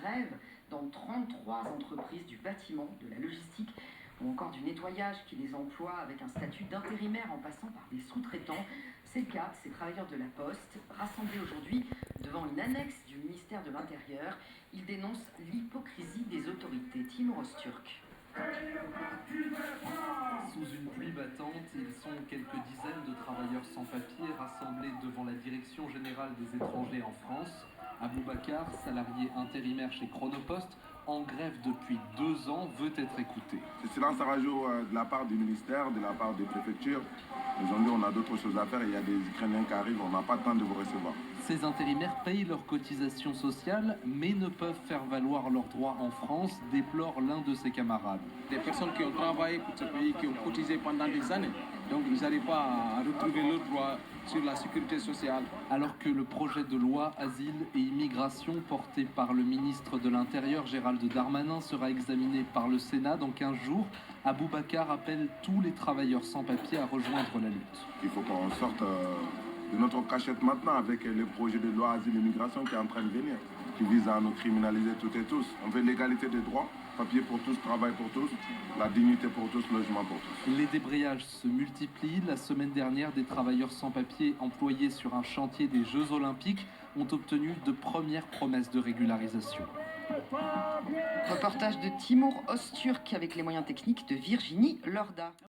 grève dans 33 entreprises du bâtiment, de la logistique ou encore du nettoyage qui les emploient avec un statut d'intérimaire en passant par des sous-traitants. C'est le cas de ces travailleurs de la Poste, rassemblés aujourd'hui devant une annexe du ministère de l'Intérieur. Ils dénoncent l'hypocrisie des autorités. Timur Öztürk. Sous une pluie battante, ils sont quelques dizaines de travailleurs sans papier rassemblés devant la Direction générale des étrangers en France. Aboubacar, salarié intérimaire chez Chronopost, en grève depuis 2 ans, veut être écouté. Ce silence radio de la part du ministère, de la part des préfectures. Aujourd'hui, on a d'autres choses à faire. Il y a des Ukrainiens qui arrivent, on n'a pas le temps de vous recevoir. Ces intérimaires payent leurs cotisations sociales, mais ne peuvent faire valoir leurs droits en France, déplore l'un de ses camarades. Des personnes qui ont travaillé pour ce pays, qui ont cotisé pendant des années, donc ils n'arrivent pas à retrouver leurs droits sur la sécurité sociale. Alors que le projet de loi Asile et Immigration porté par le ministre de l'Intérieur Gérald Darmanin sera examiné par le Sénat dans 15 jours, Aboubacar appelle tous les travailleurs sans papier à rejoindre la lutte. Il faut qu'on sorte de notre cachette maintenant avec le projet de loi Asile et Immigration qui est en train de venir, qui vise à nous criminaliser toutes et tous. On veut l'égalité des droits, papier pour tous, travail pour tous, la dignité pour tous, logement pour tous. Les débrayages se multiplient. La semaine dernière, des travailleurs sans papier employés sur un chantier des Jeux Olympiques ont obtenu de premières promesses de régularisation. Reportage de Timur Öztürk avec les moyens techniques de Virginie Lorda.